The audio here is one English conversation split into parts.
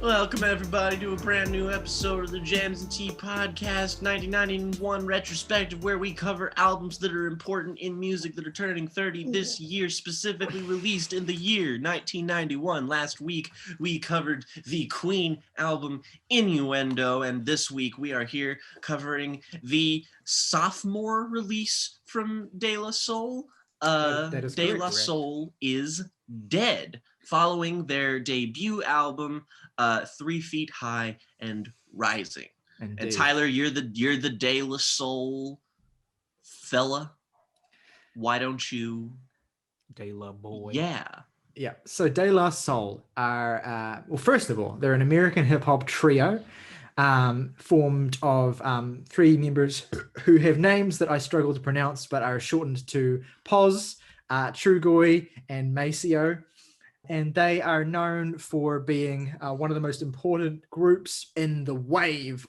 Welcome everybody to a brand new episode of the Jams and Tea Podcast 1991 Retrospective, where we cover albums that are important in music that are turning 30 this year, specifically released in the year 1991. Last week we covered the Queen album Innuendo, and this week we are here covering the sophomore release from De La Soul. That is De correct, La Red. Soul is dead, following their debut album 3 Feet High and Rising. Indeed. And Tyler, you're the De La Soul fella. Why don't you? De La Boy. Yeah. So De La Soul are, well, first of all, they're an American hip hop trio formed of three members who have names that I struggle to pronounce, but are shortened to Poz, Trugoy, and Maceo. And they are known for being one of the most important groups in the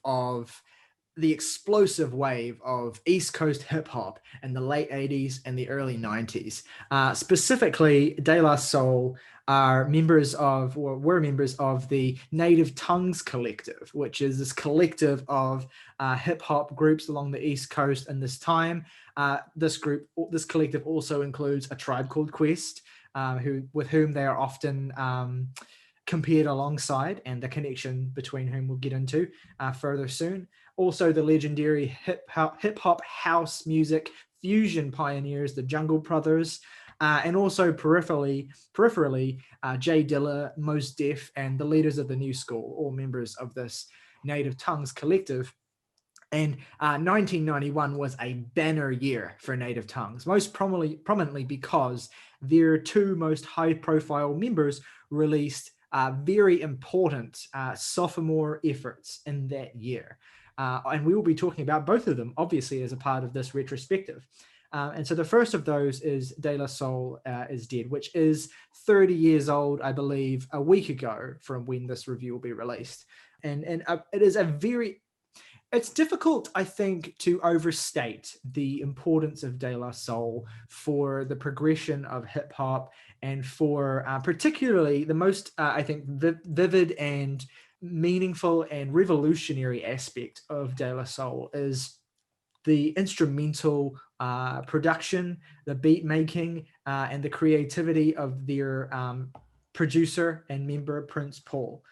explosive wave of East Coast hip hop in the late 80s and the early 90s. Specifically, De La Soul were members of the Native Tongues Collective, which is this collective of hip hop groups along the East Coast in this time. This collective also includes A Tribe Called Quest, with whom they are often compared alongside, and the connection between whom we'll get into further soon. Also, the legendary hip hop house music fusion pioneers, the Jungle Brothers, and also peripherally, Jay Dilla, Mos Def, and the leaders of the New School, all members of this Native Tongues collective. And 1991 was a banner year for Native Tongues, most prominently because their two most high-profile members released very important sophomore efforts in that year. And we will be talking about both of them, obviously, as a part of this retrospective. And so the first of those is De La Soul is Dead, which is 30 years old, I believe, a week ago from when this review will be released. And it is it's difficult, I think, to overstate the importance of De La Soul for the progression of hip hop and for particularly the most, I think, vivid and meaningful and revolutionary aspect of De La Soul is the instrumental production, the beat making, and the creativity of their producer and member, Prince Paul.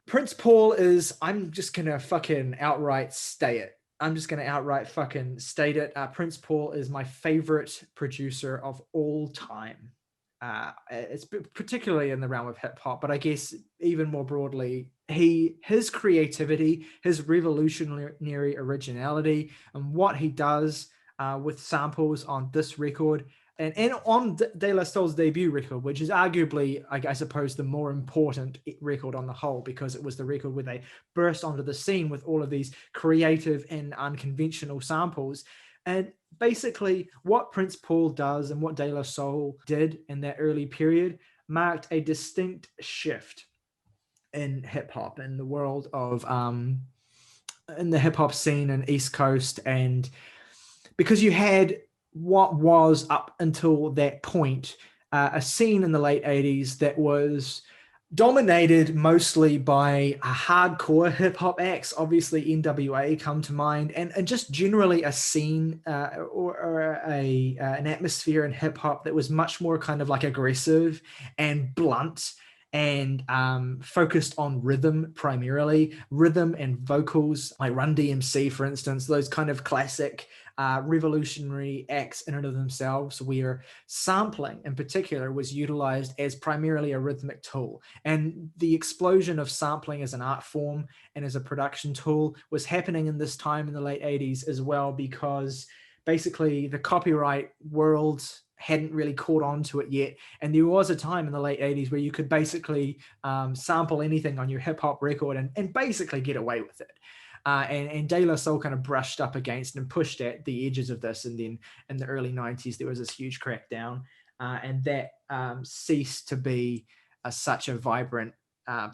Prince Paul is, I'm just going to fucking outright state it. Prince Paul is my favorite producer of all time. It's particularly in the realm of hip hop, but I guess even more broadly, his creativity, his revolutionary originality, and what he does with samples on this record and on De La Soul's debut record, which is arguably, I suppose, the more important record on the whole, because it was the record where they burst onto the scene with all of these creative and unconventional samples. And basically what Prince Paul does and what De La Soul did in that early period marked a distinct shift in hip hop, in the world of in the hip hop scene in East Coast. And because you had what was up until that point a scene in the late 80s that was dominated mostly by hardcore hip-hop acts. Obviously NWA come to mind, and just generally a scene or an atmosphere in hip-hop that was much more kind of like aggressive and blunt and focused on rhythm, primarily rhythm and vocals, like Run DMC, for instance, those kind of classic revolutionary acts in and of themselves, where sampling in particular was utilized as primarily a rhythmic tool. And the explosion of sampling as an art form and as a production tool was happening in this time in the late 80s as well, because basically the copyright world hadn't really caught on to it yet. And there was a time in the late 80s where you could basically sample anything on your hip hop record and basically get away with it. And De La Soul kind of brushed up against and pushed at the edges of this. And then in the early 90s, there was this huge crackdown. And that ceased to be such a vibrant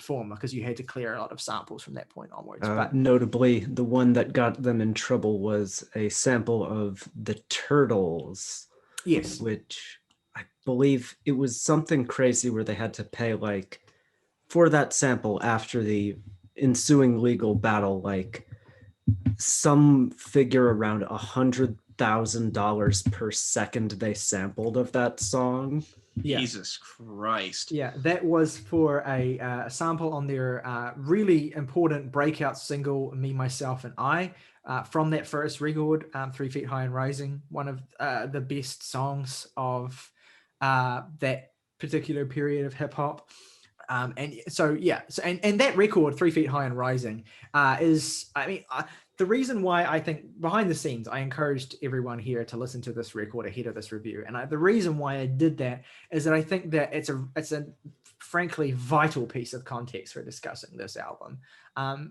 form, because you had to clear a lot of samples from that point onwards. But notably, the one that got them in trouble was a sample of the Turtles. Yes. Which I believe it was something crazy where they had to pay like for that sample after the ensuing legal battle, like some figure around $100,000 per second they sampled of that song. Yeah. Jesus Christ. Yeah, that was for a sample on their really important breakout single, Me, Myself, and I, from that first record, 3 Feet High and Rising, one of the best songs of that particular period of hip hop. And so, yeah, so, and that record, 3 Feet High and Rising, is, I mean, the reason why I think behind the scenes, I encouraged everyone here to listen to this record ahead of this review. And the reason why I did that is that I think that it's a frankly vital piece of context for discussing this album,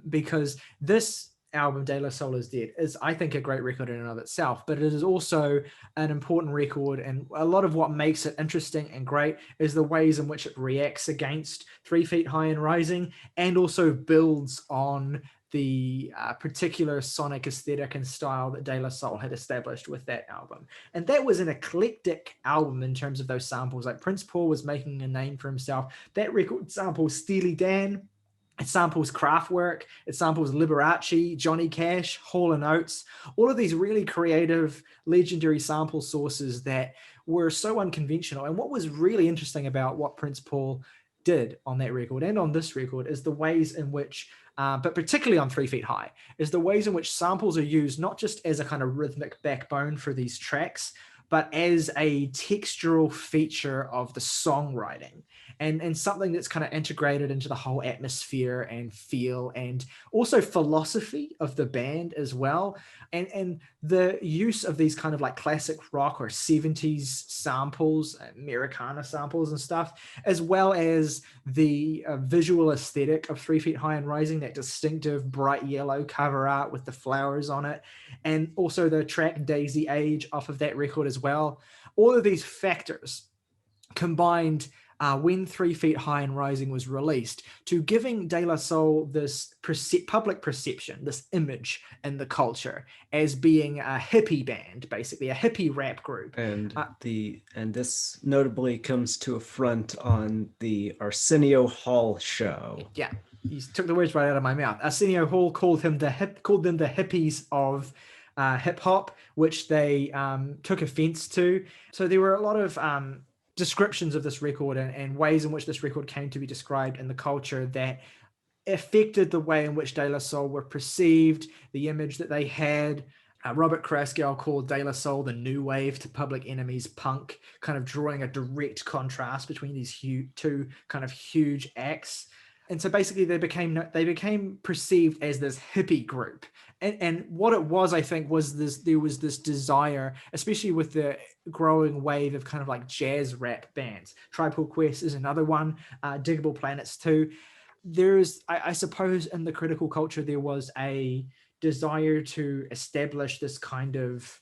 because this album, De La Soul is Dead, is, I think, a great record in and of itself, but it is also an important record, and a lot of what makes it interesting and great is the ways in which it reacts against 3 Feet High and Rising, and also builds on the particular sonic aesthetic and style that De La Soul had established with that album. And that was an eclectic album in terms of those samples. Like, Prince Paul was making a name for himself. That record samples Steely Dan, it samples Kraftwerk, it samples Liberace, Johnny Cash, Hall & Oates, all of these really creative, legendary sample sources that were so unconventional. And what was really interesting about what Prince Paul did on that record and on this record is the ways in which, but particularly on 3 Feet High, is the ways in which samples are used not just as a kind of rhythmic backbone for these tracks, but as a textural feature of the songwriting, and something that's kind of integrated into the whole atmosphere and feel, and also philosophy of the band as well. And the use of these kind of like classic rock or 70s samples, Americana samples and stuff, as well as the visual aesthetic of 3 Feet High and Rising, that distinctive bright yellow cover art with the flowers on it, and also the track Daisy Age off of that record as well. All of these factors combined when 3 Feet High and Rising was released to giving De La Soul this public perception, this image in the culture as being a hippie band, basically a hippie rap group. And this notably comes to a front on the Arsenio Hall show. Yeah, you took the words right out of my mouth. Arsenio Hall called them the hippies of hip hop, which they took offense to. So there were a lot of descriptions of this record and ways in which this record came to be described in the culture that affected the way in which De La Soul were perceived, the image that they had. Robert Kraskow called De La Soul the new wave to Public Enemy's punk, kind of drawing a direct contrast between these two kind of huge acts. And so basically they became perceived as this hippie group. And what it was, I think, was there was this desire, especially with the growing wave of kind of like jazz rap bands. Tribe Called Quest is another one, Diggable Planets too. There's, I suppose, in the critical culture, there was a desire to establish these kind of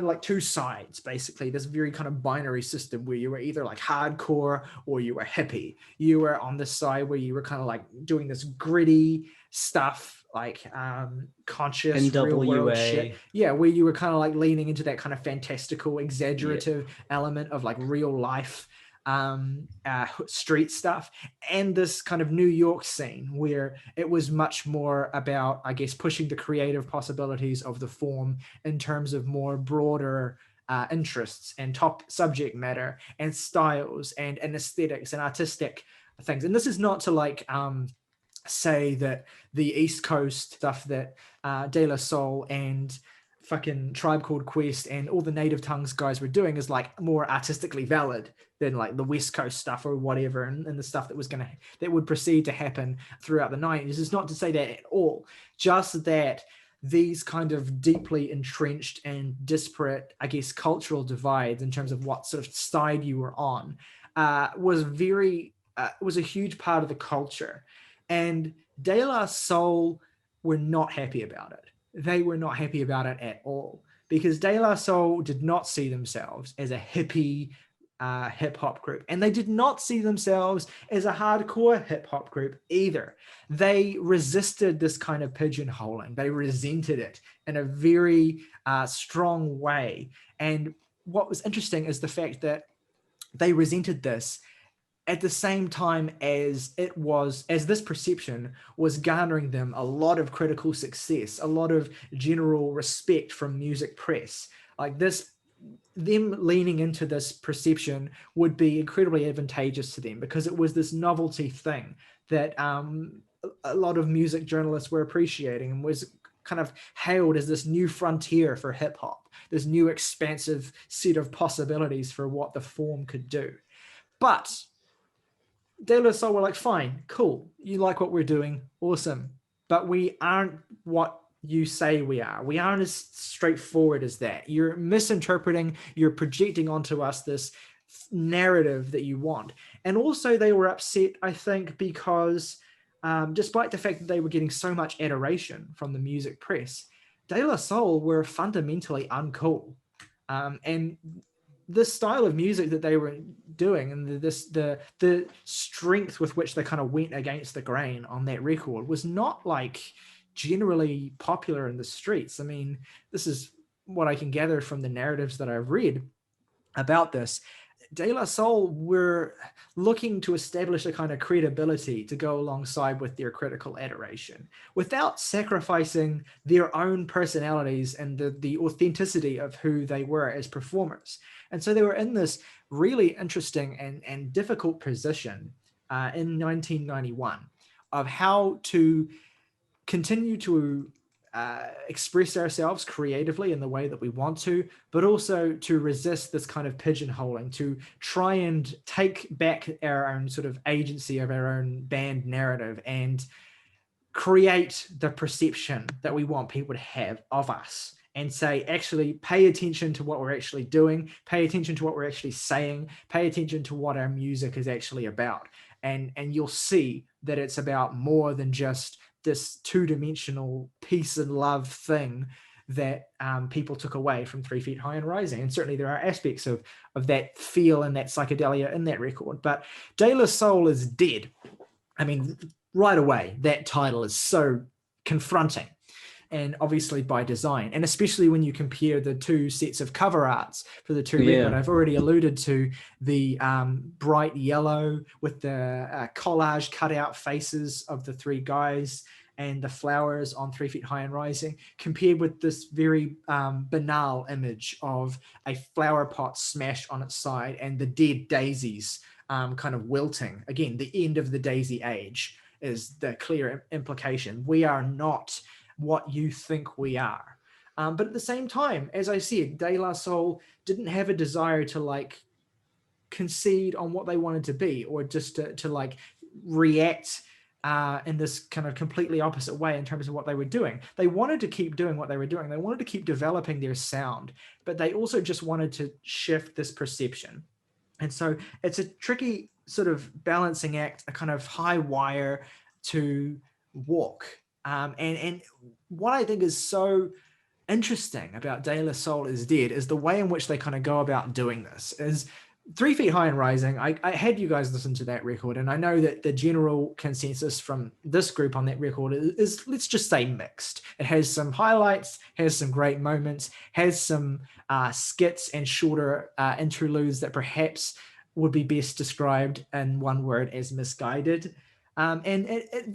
like two sides, basically, this very kind of binary system where you were either like hardcore or you were hippie. You were on this side where you were kind of like doing this gritty stuff, like conscious NWA. real world shit. Yeah, where you were kind of like leaning into that kind of fantastical, exaggerative element of like real life street stuff, and this kind of New York scene where it was much more about, I guess, pushing the creative possibilities of the form in terms of more broader interests and top subject matter and styles and aesthetics and artistic things. And this is not to like say that the East Coast stuff that De La Soul and fucking Tribe Called Quest and all the Native Tongues guys were doing is like more artistically valid than like the West Coast stuff or whatever, and the stuff that would proceed to happen throughout the 90s. It's not to say that at all, just that these kind of deeply entrenched and disparate, I guess, cultural divides in terms of what sort of side you were on was a huge part of the culture. And De La Soul were not happy about it. They were not happy about it at all, because De La Soul did not see themselves as a hippie hip hop group, and they did not see themselves as a hardcore hip hop group either. They resisted this kind of pigeonholing. They resented it in a very strong way. And what was interesting is the fact that they resented this at the same time as this perception was garnering them a lot of critical success, a lot of general respect from music press. Like them leaning into this perception would be incredibly advantageous to them because it was this novelty thing that a lot of music journalists were appreciating and was kind of hailed as this new frontier for hip hop, this new expansive set of possibilities for what the form could do. But De La Soul were like, fine, cool, you like what we're doing, awesome, but we aren't what you say we are. We aren't as straightforward as that. You're misinterpreting, you're projecting onto us this narrative that you want. And also they were upset, I think, because despite the fact that they were getting so much adoration from the music press, De La Soul were fundamentally uncool. And this style of music that they were doing and the strength with which they kind of went against the grain on that record was not like generally popular in the streets. I mean, this is what I can gather from the narratives that I've read about this. De La Soul were looking to establish a kind of credibility to go alongside with their critical adoration without sacrificing their own personalities and the authenticity of who they were as performers. And so they were in this really interesting and difficult position in 1991 of how to continue to express ourselves creatively in the way that we want to, but also to resist this kind of pigeonholing, to try and take back our own sort of agency of our own band narrative and create the perception that we want people to have of us, and say, actually pay attention to what we're actually doing, pay attention to what we're actually saying, pay attention to what our music is actually about. And you'll see that it's about more than just this two-dimensional peace and love thing that people took away from 3 Feet High and Rising. And certainly there are aspects of that feel and that psychedelia in that record. But De La Soul is dead. I mean, right away, that title is so confronting. And obviously by design, and especially when you compare the two sets of cover arts for the two record. I've already alluded to the bright yellow with the collage cutout faces of the three guys and the flowers on 3 Feet High and Rising, compared with this very banal image of a flower pot smashed on its side and the dead daisies kind of wilting. Again, the end of the daisy age is the clear implication. We are not what you think we are. But at the same time, as I said, De La Soul didn't have a desire to like concede on what they wanted to be, or just to like react in this kind of completely opposite way in terms of what they were doing. They wanted to keep doing what they were doing. They wanted to keep developing their sound, but they also just wanted to shift this perception. And so it's a tricky sort of balancing act, a kind of high wire to walk. And what I think is so interesting about De La Soul is Dead is the way in which they kind of go about doing this. Is 3 Feet High and Rising, I had you guys listen to that record, and I know that the general consensus from this group on that record is let's just say mixed. It has some highlights, has some great moments, has some skits and shorter interludes that perhaps would be best described in one word as misguided. And at the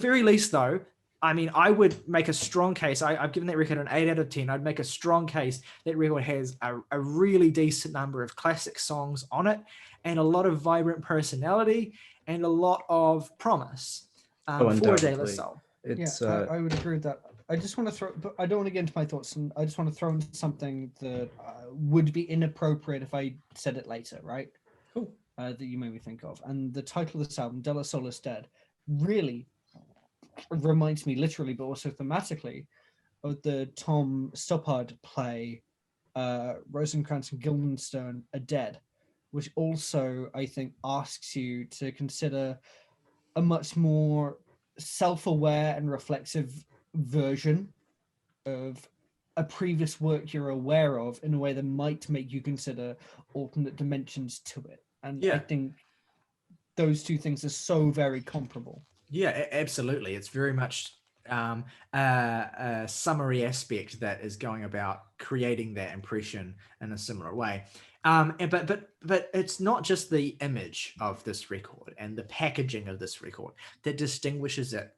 very least, though, I mean, I would make a strong case. I've given that record an 8 out of 10. I'd make a strong case that record has a really decent number of classic songs on it, and a lot of vibrant personality, and a lot of promise for De La Soul. I would agree with that. I just want to throw, but I don't want to get into my thoughts, and I just want to throw in something that would be inappropriate if I said it later, right? Cool. That you made me think of. And the title of this album, De La Soul is Dead, really reminds me literally, but also thematically, of the Tom Stoppard play, Rosencrantz and Guildenstern Are Dead, which also, I think, asks you to consider a much more self-aware and reflexive version of a previous work you're aware of in a way that might make you consider alternate dimensions to it. And I think those two things are so very comparable. Yeah, absolutely. It's very much a summary aspect that is going about creating that impression in a similar way. But it's not just the image of this record and the packaging of this record that distinguishes it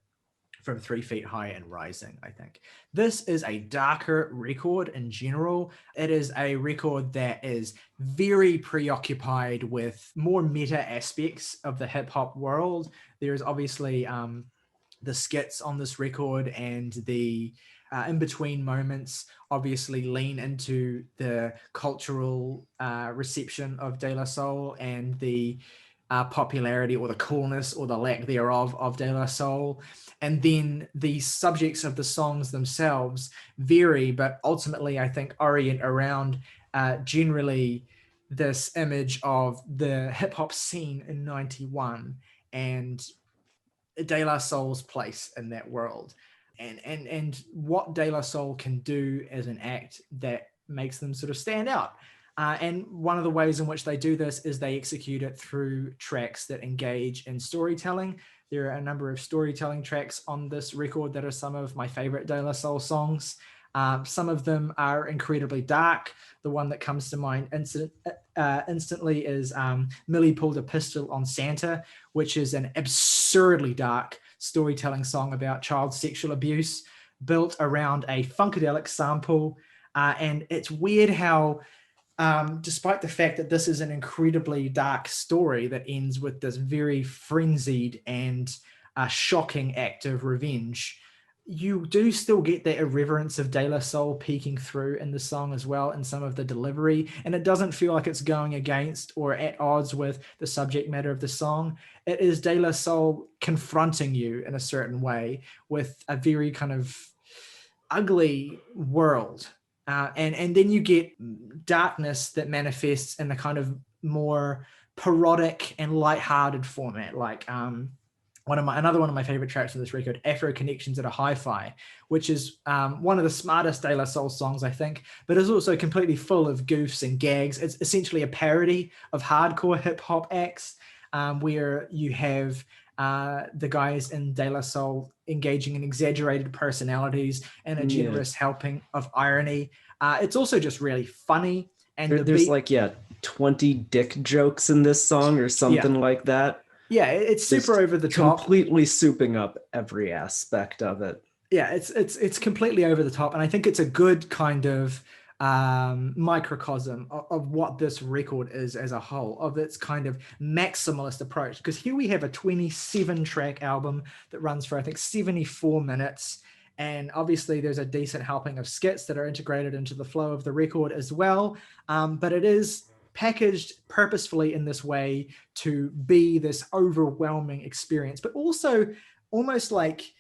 from 3 Feet High and Rising, I think. This is a darker record in general. It is a record that is very preoccupied with more meta aspects of the hip hop world. There's obviously the skits on this record, and the in-between moments obviously lean into the cultural reception of De La Soul and the popularity or the coolness or the lack thereof of De La Soul. And then the subjects of the songs themselves vary, but ultimately I think orient around generally this image of the hip-hop scene in 91 and De La Soul's place in that world, and what De La Soul can do as an act that makes them sort of stand out. And one of the ways in which they do this is they execute it through tracks that engage in storytelling. There are a number of storytelling tracks on this record that are some of my favorite De La Soul songs. Some of them are incredibly dark. The one that comes to mind instantly is Millie Pulled a Pistol on Santa, which is an absurdly dark storytelling song about child sexual abuse built around a funkadelic sample. And it's weird how, despite the fact that this is an incredibly dark story that ends with this very frenzied and shocking act of revenge, you do still get that irreverence of De La Soul peeking through in the song as well, in some of the delivery, and it doesn't feel like it's going against or at odds with the subject matter of the song. It is De La Soul confronting you in a certain way with a very kind of ugly world. And then you get darkness that manifests in a kind of more parodic and lighthearted format, like another one of my favorite tracks of this record, Afro Connections at a Hi-Fi, which is one of the smartest De La Soul songs, I think, but is also completely full of goofs and gags. It's essentially a parody of hardcore hip hop acts, where you have the guys in De La Soul engaging in exaggerated personalities and a generous helping of irony. It's also just really funny. And there's 20 dick jokes in this song or something like that. Yeah, it's super over the top. Completely souping up every aspect of it. Yeah, it's completely over the top. And I think it's a good kind of microcosm of what this record is as a whole, of its kind of maximalist approach. Because here we have a 27-track album that runs for, I think, 74 minutes. And obviously there's a decent helping of skits that are integrated into the flow of the record as well. But it is packaged purposefully in this way to be this overwhelming experience, but also almost like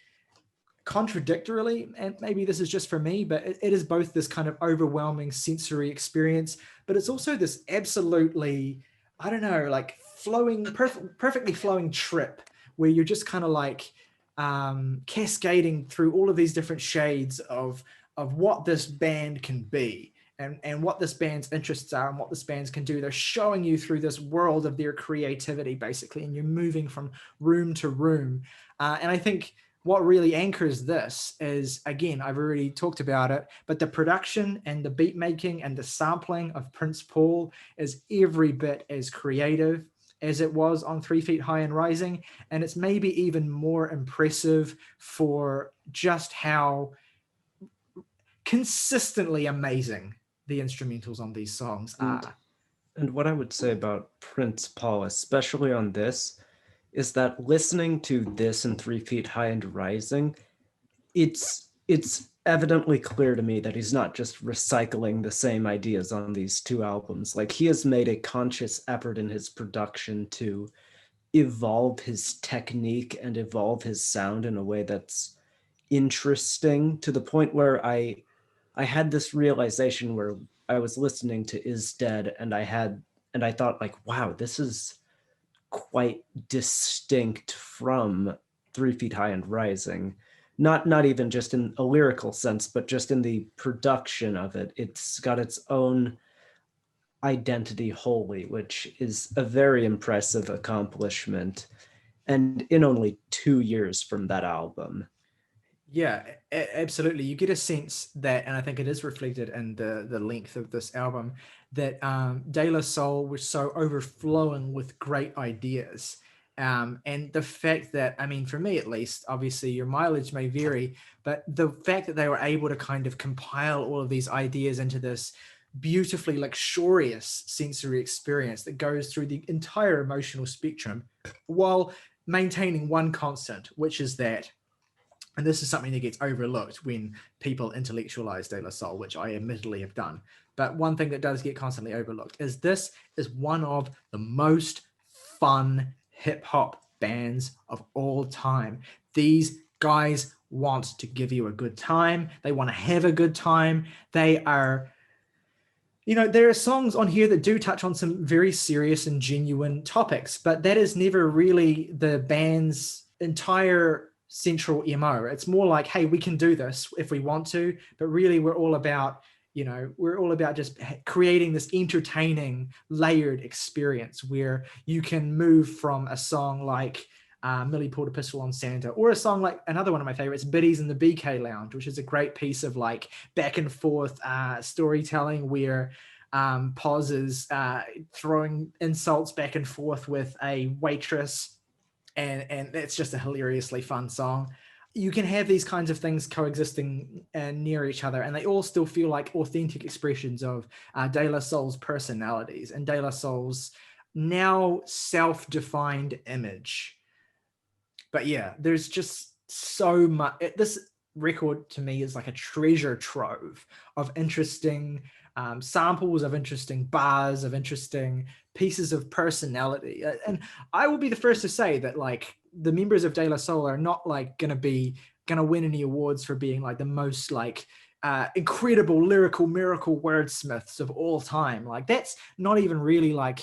contradictorily, and maybe this is just for me, but it is both this kind of overwhelming sensory experience, but it's also this absolutely, I don't know, like flowing, perfectly flowing trip where you're just kind of like cascading through all of these different shades of what this band can be. And what this band's interests are and what this band can do. They're showing you through this world of their creativity, basically, and you're moving from room to room. And I think what really anchors this is, again, I've already talked about it, but the production and the beat making and the sampling of Prince Paul is every bit as creative as it was on 3 Feet High and Rising. And it's maybe even more impressive for just how consistently amazing the instrumentals on these songs are. And what I would say about Prince Paul, especially on this, is that listening to this and 3 Feet High and Rising, it's evidently clear to me that he's not just recycling the same ideas on these two albums. Like, he has made a conscious effort in his production to evolve his technique and evolve his sound in a way that's interesting, to the point where I had this realization where I was listening to Is Dead, and I thought, like, wow, this is quite distinct from 3 Feet High and Rising. Not even just in a lyrical sense, but just in the production of it. It's got its own identity wholly, which is a very impressive accomplishment. And in only 2 years from that album. Yeah, absolutely. You get a sense that, and I think it is reflected in the length of this album, that De La Soul was so overflowing with great ideas. And the fact that, I mean, for me at least, obviously your mileage may vary, but the fact that they were able to kind of compile all of these ideas into this beautifully luxurious sensory experience that goes through the entire emotional spectrum while maintaining one constant, which is that, and this is something that gets overlooked when people intellectualize De La Soul, which I admittedly have done. But one thing that does get constantly overlooked is this is one of the most fun hip hop bands of all time. These guys want to give you a good time. They want to have a good time. They are, you know, there are songs on here that do touch on some very serious and genuine topics, but that is never really the band's entire central MO. It's more like, hey, we can do this if we want to, but really we're all about, you know, we're all about just creating this entertaining, layered experience where you can move from a song like Millie Pulled a Pistol on Santa, or a song like another one of my favorites, Biddies in the BK Lounge, which is a great piece of like back and forth storytelling where Pos is throwing insults back and forth with a waitress, and it's just a hilariously fun song. You can have these kinds of things coexisting near each other, and they all still feel like authentic expressions of De La Soul's personalities and De La Soul's now self-defined image. But yeah, there's just so much. This record to me is like a treasure trove of interesting samples, of interesting bars, of interesting pieces of personality. And I will be the first to say that like the members of De La Soul are not like gonna win any awards for being like the most like incredible lyrical miracle wordsmiths of all time. Like that's not even really like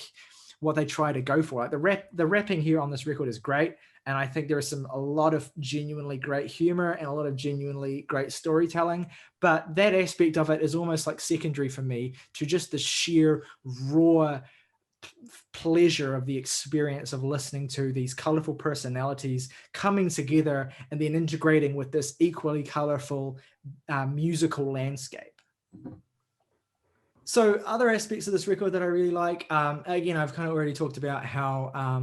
what they try to go for. Like the rapping here on this record is great. And I think there is a lot of genuinely great humor and a lot of genuinely great storytelling. But that aspect of it is almost like secondary for me to just the sheer raw pleasure of the experience of listening to these colorful personalities coming together and then integrating with this equally colorful musical landscape. So other aspects of this record that I really like, again, I've kind of already talked about how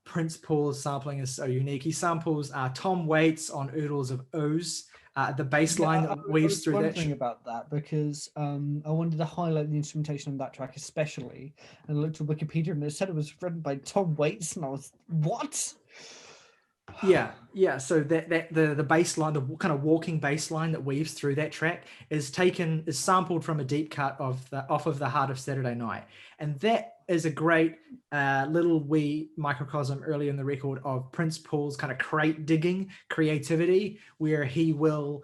Prince Paul's sampling is so unique. He samples Tom Waits on Oodles of Ooze, the bass line that weaves through that. I was wondering about that because I wanted to highlight the instrumentation on that track especially, and I looked at Wikipedia and it said it was written by Tom Waits, and I was, what? Yeah. So the bass line, the kind of walking bass line that weaves through that track is sampled from a deep cut off of the Heart of Saturday Night, and that is a great little wee microcosm early in the record of Prince Paul's kind of crate digging creativity, where he will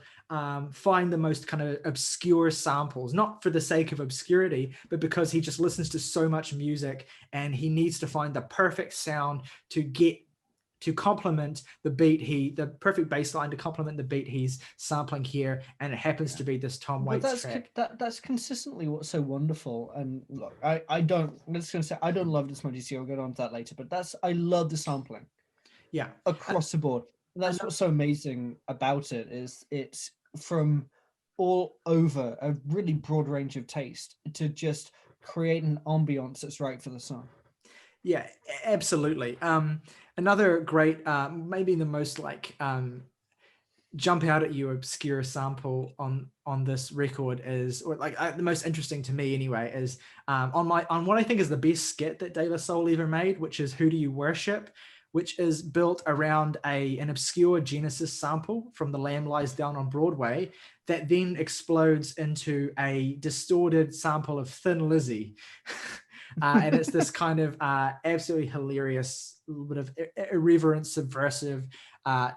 find the most kind of obscure samples, not for the sake of obscurity, but because he just listens to so much music and he needs to find the perfect sound to complement the beat, the perfect bass line to complement the beat he's sampling here, and it happens to be this Tom Waits track. That's consistently what's so wonderful. And look, I don't love it as much as you. I'll get on to that later, but I love the sampling. Yeah, across the board. And that's what's so amazing about it, is it's from all over a really broad range of taste to just create an ambiance that's right for the song. Yeah, absolutely. Another great, maybe the most like jump out at you obscure sample on this record is, or like the most interesting to me anyway, is on what I think is the best skit that De La Soul ever made, which is Who Do You Worship, which is built around an obscure Genesis sample from The Lamb Lies Down on Broadway that then explodes into a distorted sample of Thin Lizzy. And it's this kind of absolutely hilarious little bit of irreverent, subversive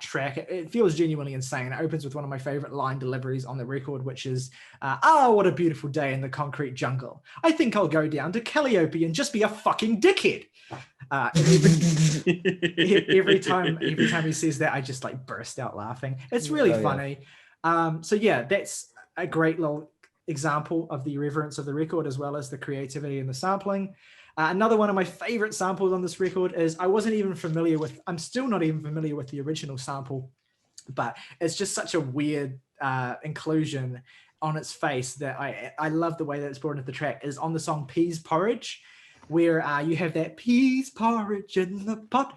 track. It feels genuinely insane. It opens with one of my favorite line deliveries on the record, which is, what a beautiful day in the concrete jungle. I think I'll go down to Calliope and just be a fucking dickhead. Every time he says that, I just like burst out laughing. It's really funny. Yeah. So yeah, that's a great little example of the irreverence of the record, as well as the creativity and the sampling. Another one of my favorite samples on this record is I'm still not even familiar with the original sample but it's just such a weird inclusion on its face that I love the way that it's brought into the track. Is on the song Peas Porridge, where you have that peas porridge in the pot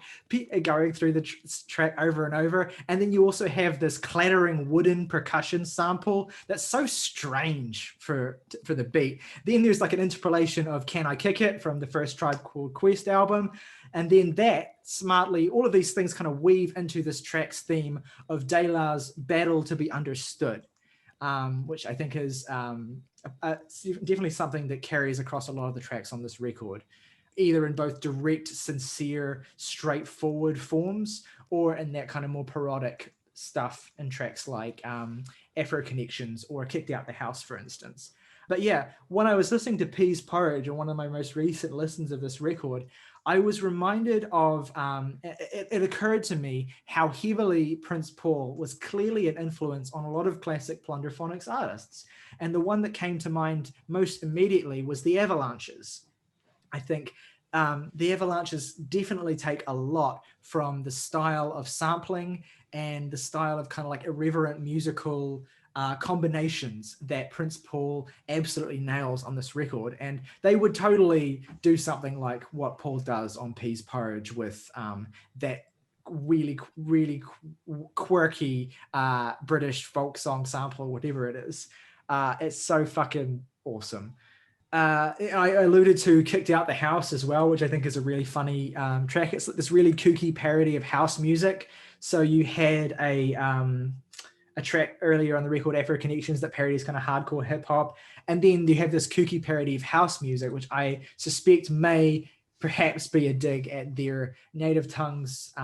going through the track over and over. And then you also have this clattering wooden percussion sample that's so strange for the beat. Then there's like an interpolation of Can I Kick It from the first Tribe Called Quest album. And then that smartly, all of these things kind of weave into this track's theme of De La's battle to be understood, which I think is definitely something that carries across a lot of the tracks on this record, either in both direct, sincere, straightforward forms, or in that kind of more parodic stuff in tracks like Afro Connections or Kicked Out the House, for instance. But yeah, when I was listening to Peas Porridge, on one of my most recent listens of this record, I was reminded of, it occurred to me how heavily Prince Paul was clearly an influence on a lot of classic plunderphonics artists. And the one that came to mind most immediately was the Avalanches. I think the Avalanches definitely take a lot from the style of sampling and the style of kind of like irreverent musical combinations that Prince Paul absolutely nails on this record. And they would totally do something like what Paul does on Peas Porridge with that really, really quirky British folk song sample or whatever it is. It's so fucking awesome. I alluded to Kicked Out the House as well, which I think is a really funny track. It's this really kooky parody of house music. So you had a track earlier on the record, Afro Connections, that parodies kind of hardcore hip hop. And then you have this kooky parody of house music, which I suspect may perhaps be a dig at their native tongues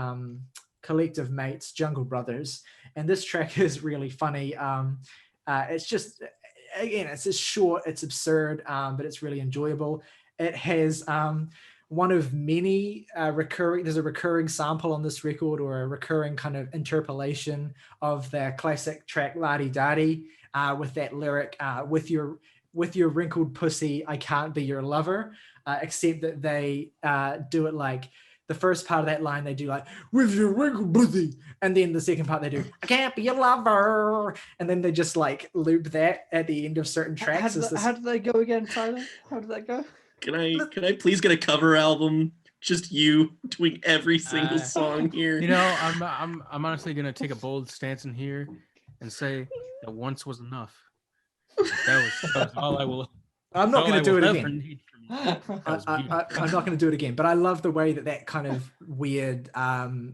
collective mates, Jungle Brothers. And this track is really funny. It's just, again, it's just short, it's absurd, but it's really enjoyable. It has one of many there's a recurring sample on this record, or a recurring kind of interpolation of the classic track La Di Da Di, with that lyric, with your wrinkled pussy, I can't be your lover, except that they do it like, the first part of that line they do like, with your wrinkled pussy, and then the second part they do, I can't be your lover, and then they just like loop that at the end of certain tracks. How did they go again, Tyler? How did that go? Can I please get a cover album? Just you doing every single song here. You know, I'm honestly gonna take a bold stance in here and say that once was enough. That was all I will. I'm not going to do it again. I'm I'm not going to do it again. But I love the way that kind of weird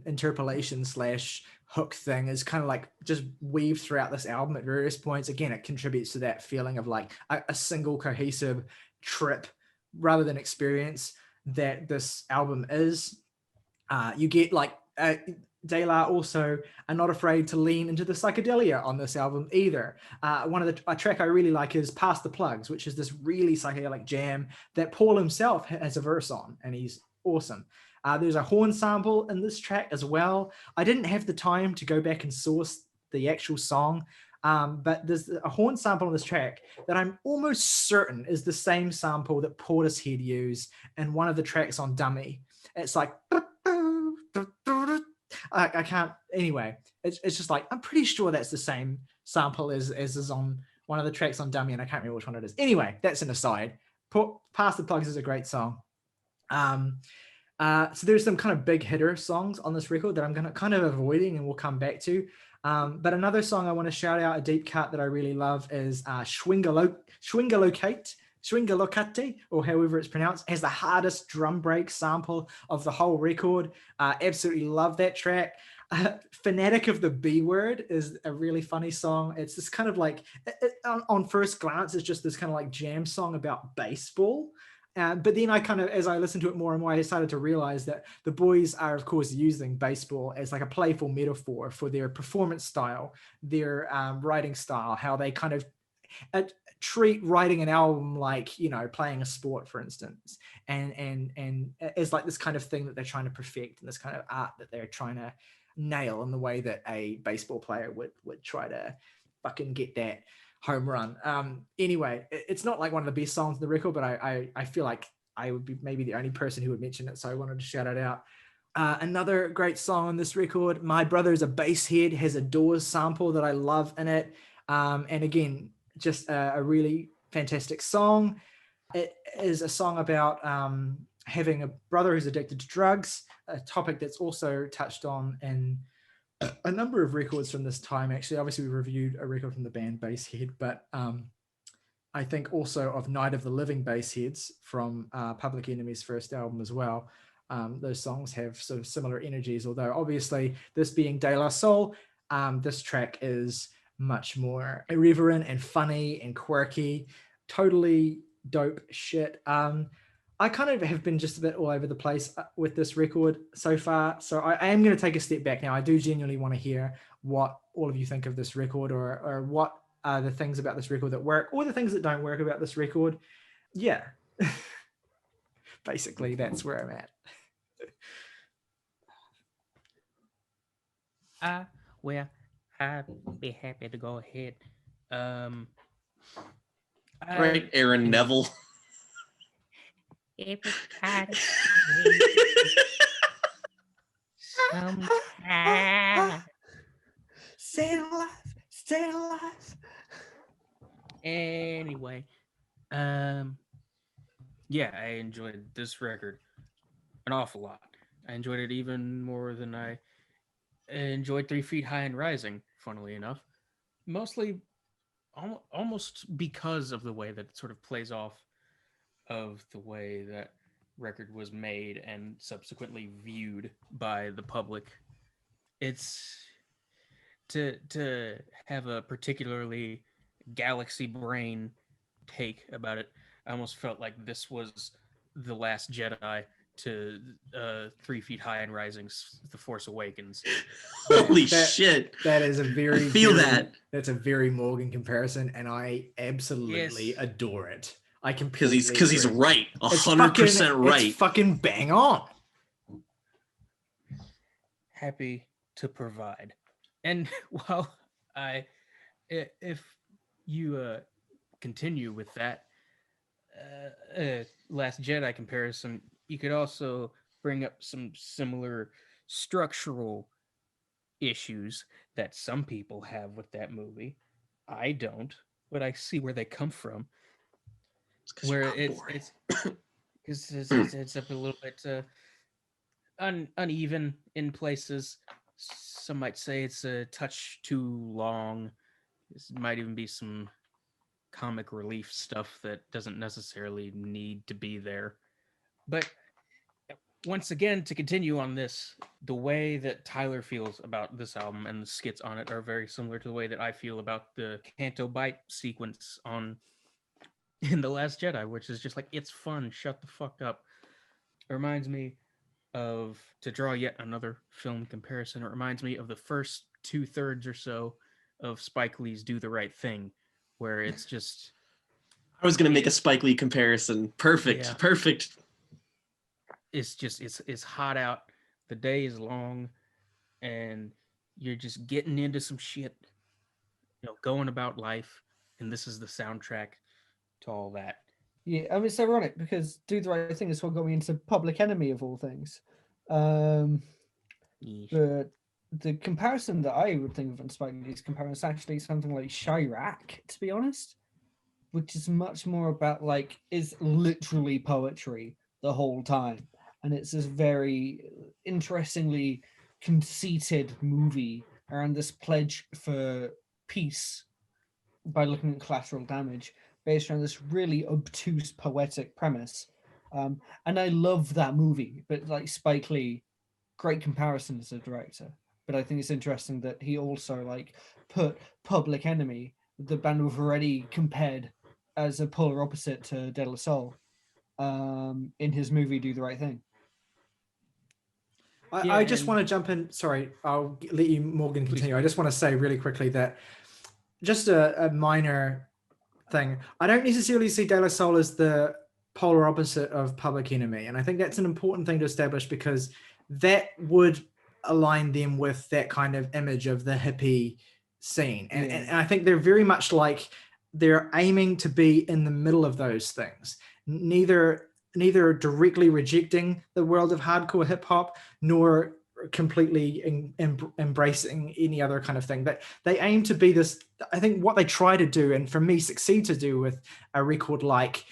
interpolation / hook thing is kind of like just weaved throughout this album at various points. Again, it contributes to that feeling of like a single cohesive trip rather than experience that this album is. You get like De La also are not afraid to lean into the psychedelia on this album either. A track I really like is Pass the Plugs, which is this really psychedelic jam that Paul himself has a verse on, and he's awesome. There's a horn sample in this track as well. I didn't have the time to go back and source the actual song, but there's a horn sample on this track that I'm almost certain is the same sample that Portishead used in one of the tracks on Dummy. It's like, I can't, anyway, it's just like, I'm pretty sure that's the same sample as is on one of the tracks on Dummy, and I can't remember which one it is. Anyway, that's an aside. Pass the Plugs is a great song. So there's some kind of big hitter songs on this record that I'm going to kind of avoiding and we'll come back to. But another song I want to shout out, a deep cut that I really love, is Swingalocate, or however it's pronounced, has the hardest drum break sample of the whole record. Absolutely love that track. Fanatic of the B Word is a really funny song. It's this kind of like, on first glance, it's just this kind of like jam song about baseball. But then I kind of, as I listened to it more and more, I decided to realize that the boys are, of course, using baseball as like a playful metaphor for their performance style, their writing style, how they kind of treat writing an album like, you know, playing a sport, for instance, and as like this kind of thing that they're trying to perfect, and this kind of art that they're trying to nail in the way that a baseball player would try to fucking get that home run. Anyway, it's not like one of the best songs on the record, but I feel like I would be maybe the only person who would mention it, so I wanted to shout it out. Another great song on this record, My Brother's a Basshead, has a Doors sample that I love in it. And again, just a really fantastic song. It is a song about having a brother who's addicted to drugs, a topic that's also touched on in a number of records from this time. Actually, obviously we reviewed a record from the band Basshead, but I think also of Night of the Living Bassheads from Public Enemy's first album as well. Those songs have sort of similar energies, although obviously this being De La Soul, this track is much more irreverent and funny and quirky, totally dope shit. I kind of have been just a bit all over the place with this record so far, so I am going to take a step back now. I do genuinely want to hear what all of you think of this record, or what are the things about this record that work, or the things that don't work about this record. Yeah. Basically, that's where I'm at. Well, I'd be happy to go ahead. Right, Aaron Neville. Everybody sometime. Staying alive, staying alive. Anyway, yeah, I enjoyed this record an awful lot. I enjoyed it even more than I enjoyed 3 Feet High and Rising, funnily enough. Mostly almost because of the way that it sort of plays off of the way that record was made and subsequently viewed by the public. It's to have a particularly galaxy brain take about it. I almost felt like this was the Last Jedi to 3 Feet High and Rising's The Force Awakens. Holy shit. That is a very, I feel that. That's a very Morgan comparison, and I absolutely adore it. I completely because he's agree. right, 100% right. It's fucking bang on. Happy to provide. And while if you continue with that Last Jedi comparison, you could also bring up some similar structural issues that some people have with that movie. I don't, but I see where they come from. Where it's a little bit uneven in places. Some might say it's a touch too long. This might even be some comic relief stuff that doesn't necessarily need to be there. But once again, to continue on this, the way that Tyler feels about this album and the skits on it are very similar to the way that I feel about the Canto Bite sequence in The Last Jedi, which is just like, it's fun, shut the fuck up. It reminds me of, to draw yet another film comparison, it reminds me of the first 2/3 or so of Spike Lee's Do the Right Thing, where it's just... I was going to make a Spike Lee comparison. Perfect, Yeah. perfect. It's just, it's hot out, the day is long, and you're just getting into some shit, going about life, and this is the soundtrack to all that. Yeah, I mean, it's ironic because Do the Right Thing is what got me into Public Enemy of all things. But the comparison that I would think of in Spike Lee's comparison is actually something like Chirac, to be honest, which is much more about is literally poetry the whole time. And it's this very interestingly conceited movie around this pledge for peace by looking at collateral damage, based around this really obtuse poetic premise. And I love that movie, but Spike Lee, great comparison as a director. But I think it's interesting that he also put Public Enemy, the band we've already compared as a polar opposite to De La Soul, in his movie Do the Right Thing. I just want to jump in. Sorry, I'll let you, Morgan, continue. I just want to say really quickly that just a minor thing. I don't necessarily see De La Soul as the polar opposite of Public Enemy. And I think that's an important thing to establish, because that would align them with that kind of image of the hippie scene. And I think they're very much they're aiming to be in the middle of those things. Neither neither directly rejecting the world of hardcore hip hop nor completely embracing any other kind of thing. But they aim to be this, I think what they try to do, and for me succeed to do with a record like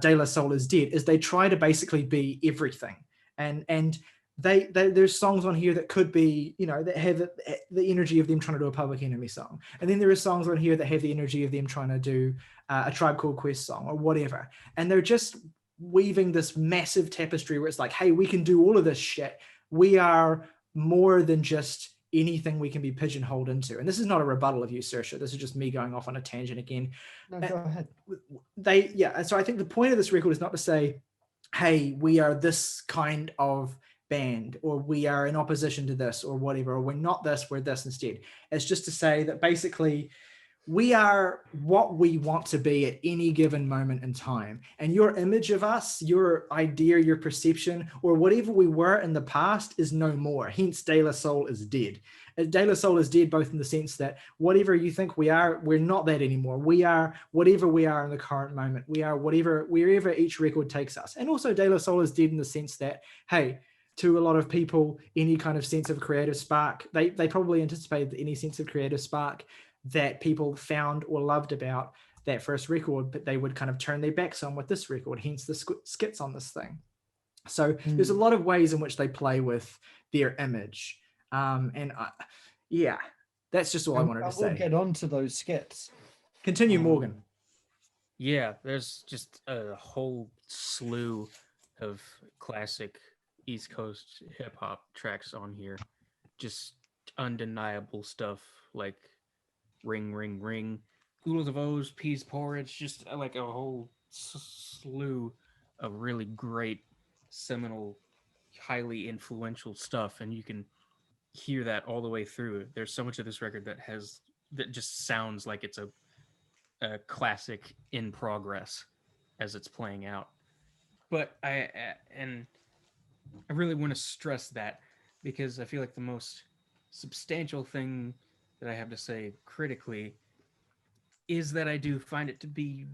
De La Soul is Dead, is they try to basically be everything. And there's songs on here that could be, that have the energy of them trying to do a Public Enemy song. And then there are songs on here that have the energy of them trying to do a Tribe Called Quest song or whatever. And they're just weaving this massive tapestry where it's like, hey, we can do all of this shit. We are more than just anything we can be pigeonholed into. And this is not a rebuttal of you, Saoirse. This is just me going off on a tangent again. No, go ahead. So I think the point of this record is not to say, hey, we are this kind of band, or we are in opposition to this, or whatever, or we're not this, we're this instead. It's just to say that basically we are what we want to be at any given moment in time. And your image of us, your idea, your perception, or whatever we were in the past is no more. Hence, De La Soul is dead. De La Soul is dead both in the sense that whatever you think we are, we're not that anymore. We are whatever we are in the current moment. We are wherever each record takes us. And also De La Soul is dead in the sense that, hey, to a lot of people, any kind of sense of creative spark, they probably anticipate that any sense of creative spark that people found or loved about that first record, but they would kind of turn their backs on with this record, hence the skits on this thing. So there's a lot of ways in which they play with their image. That's just all I wanted to say. We'll get on to those skits. Continue, Morgan. Yeah, there's just a whole slew of classic East Coast hip hop tracks on here. Just undeniable stuff like Ring, Ring, Ring, Oodles of O's, Peas Porridge, just like a whole slew of really great, seminal, highly influential stuff. And you can hear that all the way through. There's so much of this record that just sounds like it's a classic in progress as it's playing out. But I really want to stress that, because I feel like the most substantial thing that I have to say critically is that I do find it to be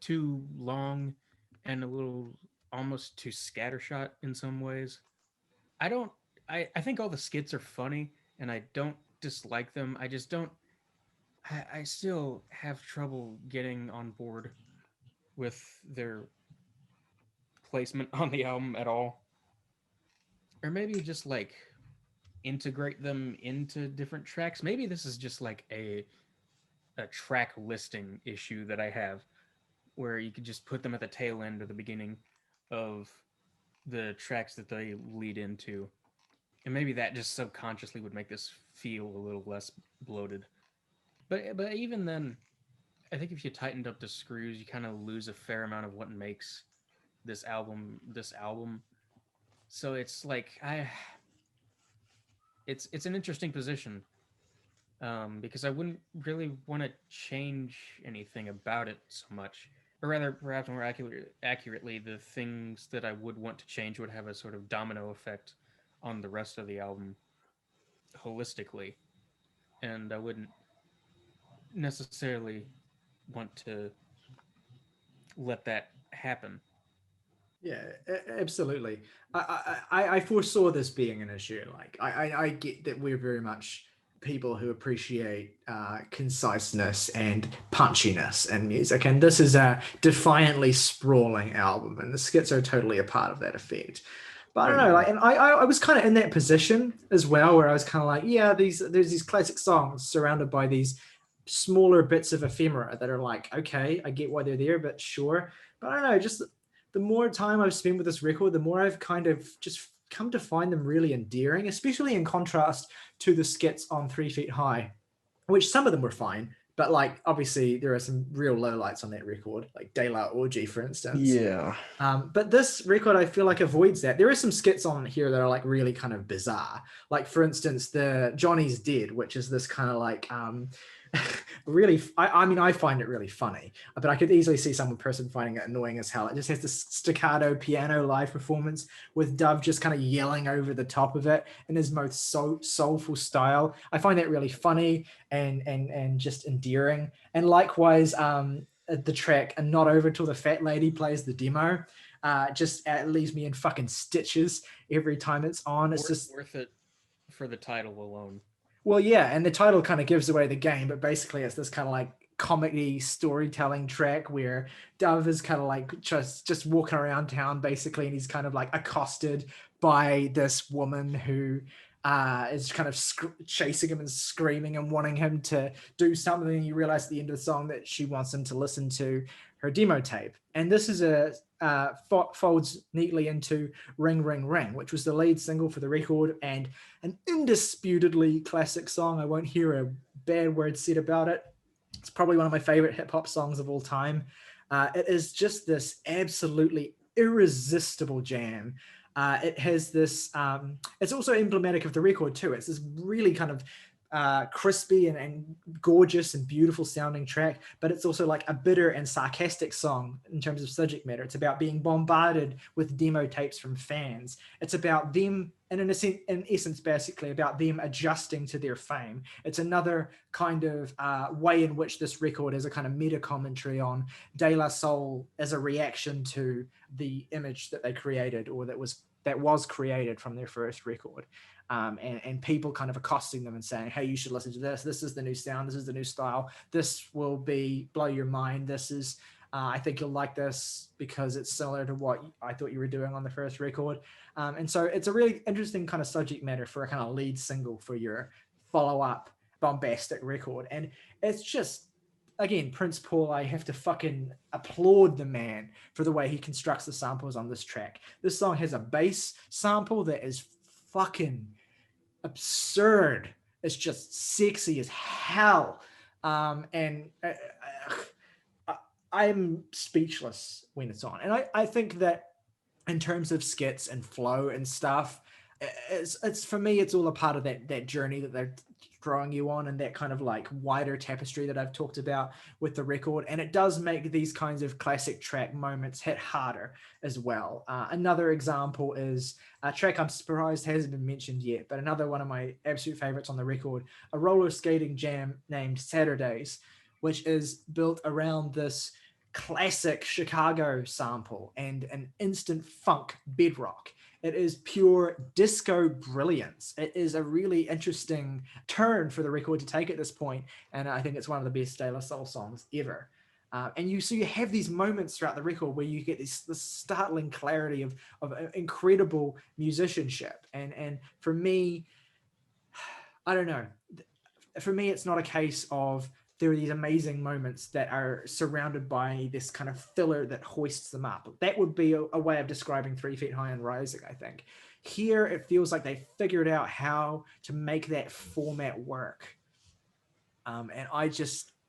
too long and a little almost too scattershot in some ways. I think all the skits are funny and I don't dislike them. I still have trouble getting on board with their placement on the album at all. Or maybe just like integrate them into different tracks. Maybe this is just like a track listing issue that I have, where you could just put them at the tail end or the beginning of the tracks that they lead into. And maybe that just subconsciously would make this feel a little less bloated. But even then, I think if you tightened up the screws, you kind of lose a fair amount of what makes this album. So it's like it's an interesting position, because I wouldn't really want to change anything about it so much, or rather, perhaps more accurately, the things that I would want to change would have a sort of domino effect on the rest of the album holistically, and I wouldn't necessarily want to let that happen. Yeah, absolutely. I foresaw this being an issue. Like, I get that we're very much people who appreciate conciseness and punchiness in music, and this is a defiantly sprawling album, and the skits are totally a part of that effect. But I don't know, like, and I was kind of in that position as well, where I was kind of like, yeah, there's these classic songs surrounded by these smaller bits of ephemera that are like, okay, I get why they're there, but sure. But I don't know, just the more time I've spent with this record, the more I've kind of just come to find them really endearing, especially in contrast to the skits on 3 Feet High, which some of them were fine, but like obviously there are some real lowlights on that record, like De La Orgy, for instance. Yeah. But this record, I feel like, avoids that. There are some skits on here that are like really kind of bizarre. Like, for instance, the Johnny's Dead, which is this kind of like really, I mean, I find it really funny, but I could easily see some person finding it annoying as hell. It just has this staccato piano live performance with Dove just kind of yelling over the top of it in his most soulful style. I find that really funny and just endearing. And likewise, the track "And Not Over Till the Fat Lady" plays the demo. just leaves me in fucking stitches every time it's on. It's just worth it for the title alone. well, yeah, and the title kind of gives away the game, but basically it's this kind of like comedy storytelling track where Dove is kind of like just walking around town basically, and he's kind of like accosted by this woman who is kind of chasing him and screaming and wanting him to do something. And you realize at the end of the song that she wants him to listen to her demo tape. And this is folds neatly into Ring Ring Ring, which was the lead single for the record and an indisputably classic song. I won't hear a bad word said about it. It's probably one of my favorite hip hop songs of all time. It is just this absolutely irresistible jam. It has this, it's also emblematic of the record too. It's this really kind of crispy and gorgeous and beautiful sounding track, but it's also like a bitter and sarcastic song in terms of subject matter. It's about being bombarded with demo tapes from fans. It's about them, and in essence, basically about them adjusting to their fame. It's another kind of way in which this record is a kind of meta commentary on De La Soul as a reaction to the image that they created, or that was created from their first record. And people kind of accosting them and saying, hey, you should listen to this. This is the new sound. This is the new style. This will blow your mind. This is, I think you'll like this because it's similar to what I thought you were doing on the first record. And so it's a really interesting kind of subject matter for a kind of lead single for your follow-up bombastic record. And it's just, again, Prince Paul, I have to fucking applaud the man for the way he constructs the samples on this track. This song has a bass sample that is fucking absurd. It's just sexy as hell. And I'm speechless when it's on. And I think that in terms of skits and flow and stuff, it's for me, it's all a part of that journey that they're drawing you on, and that kind of like wider tapestry that I've talked about with the record. And it does make these kinds of classic track moments hit harder as well. Another example is a track I'm surprised hasn't been mentioned yet, but another one of my absolute favorites on the record, a roller skating jam named Saturdays, which is built around this classic Chicago sample and an instant funk bedrock. It is pure disco brilliance. It is a really interesting turn for the record to take at this point, and I think it's one of the best De La Soul songs ever. And you have these moments throughout the record where you get this startling clarity of incredible musicianship. And for me, I don't know. For me, it's not a case of there are these amazing moments that are surrounded by this kind of filler that hoists them up. That would be a way of describing 3 Feet High and Rising, I think. Here, it feels like they figured out how to make that format work. And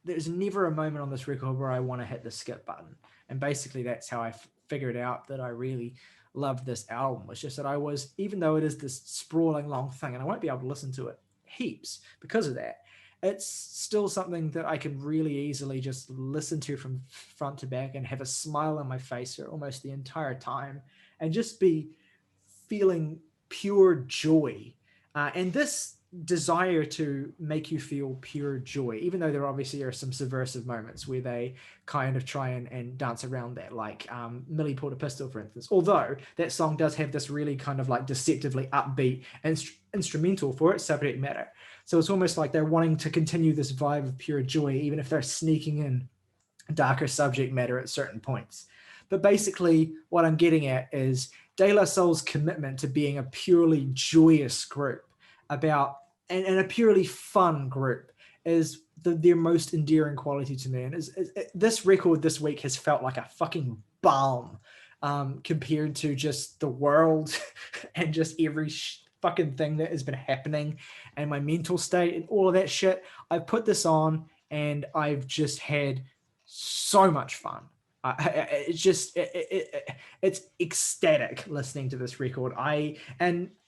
there's never a moment on this record where I want to hit the skip button. And basically that's how I figured out that I really loved this album. Was just that even though it is this sprawling long thing, and I won't be able to listen to it heaps because of that, it's still something that I can really easily just listen to from front to back and have a smile on my face for almost the entire time and just be feeling pure joy. And this desire to make you feel pure joy, even though there obviously are some subversive moments where they kind of try and dance around that, like Millie Pulled a Pistol, for instance. Although that song does have this really kind of like deceptively upbeat instrumental for its subject matter. So it's almost like they're wanting to continue this vibe of pure joy, even if they're sneaking in darker subject matter at certain points. But basically what I'm getting at is De La Soul's commitment to being a purely joyous group and a purely fun group is their most endearing quality to me. And this record this week has felt like a fucking balm compared to just the world and just every fucking thing that has been happening and my mental state and all of that shit. I've put this on and I've just had so much fun. It's ecstatic listening to this record. I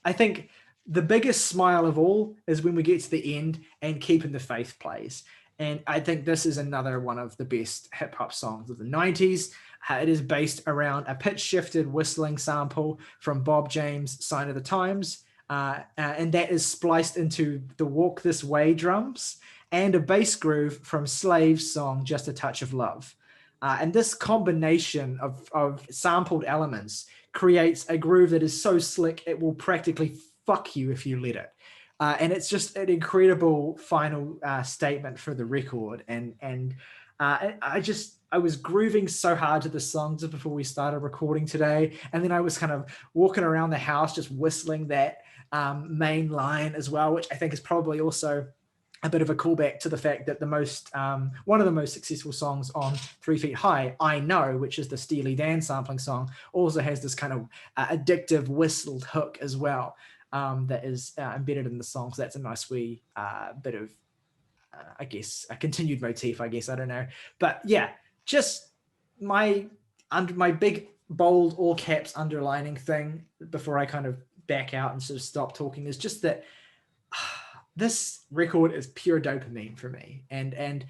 think the biggest smile of all is when we get to the end and Keeping the Faith plays. And I think this is another one of the best hip hop songs of the 90s. It is based around a pitch shifted whistling sample from Bob James' Sign of the Times. And that is spliced into the Walk This Way drums and a bass groove from Slave's song Just a Touch of Love. And this combination of sampled elements creates a groove that is so slick it will practically fuck you if you let it. And it's just an incredible final statement for the record. And I was grooving so hard to the songs just before we started recording today, and then I was kind of walking around the house just whistling that main line as well, which I think is probably also a bit of a callback to the fact that one of the most successful songs on 3 Feet High, I Know, which is the Steely Dan sampling song, also has this kind of addictive whistled hook as well that is embedded in the song. So that's a nice wee bit of, I guess, a continued motif, I guess, I don't know. But yeah, just my big, bold, all caps underlining thing before I kind of back out and sort of stop talking is just that this record is pure dopamine for me, and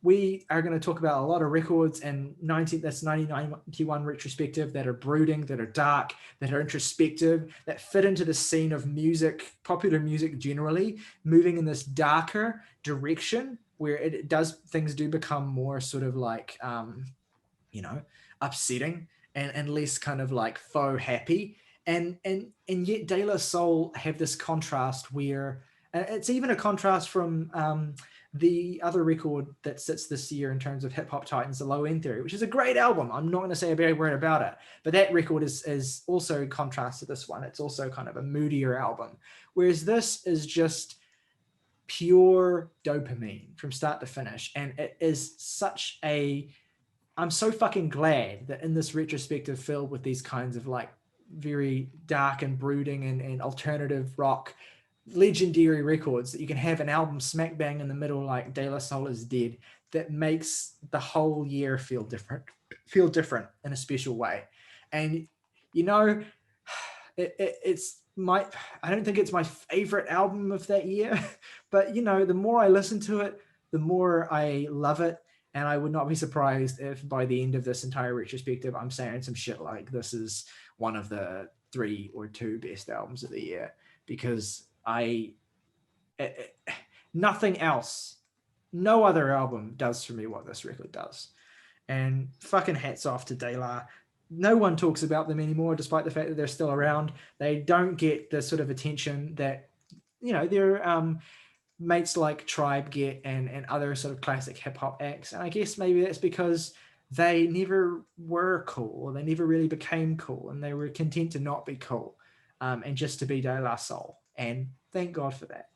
we are going to talk about a lot of records and 1991 retrospective that are brooding, that are dark, that are introspective, that fit into the scene of music, popular music generally, moving in this darker direction where things do become more sort of like upsetting and less kind of like faux happy, and yet De La Soul have this contrast where it's even a contrast from the other record that sits this year in terms of Hip Hop Titans, The Low End Theory, which is a great album. I'm not going to say a bad word about it, but that record is also in contrast to this one. It's also kind of a moodier album, whereas this is just pure dopamine from start to finish. And it is I'm so fucking glad that in this retrospective filled with these kinds of like very dark and brooding and alternative rock legendary records, that you can have an album smack bang in the middle like De La Soul Is Dead that makes the whole year feel different in a special way. And I don't think it's my favorite album of that year, but the more I listen to it, the more I love it. And I would not be surprised if by the end of this entire retrospective, I'm saying some shit like this is one of the 3 or 2 best albums of the year, because nothing else, no other album does for me what this record does. And fucking hats off to De La. No one talks about them anymore, despite the fact that they're still around. They don't get the sort of attention that their mates like Tribe get and other sort of classic hip hop acts. And I guess maybe that's because they never were cool, or they never really became cool, and they were content to not be cool, and just to be De La Soul. And thank God for that.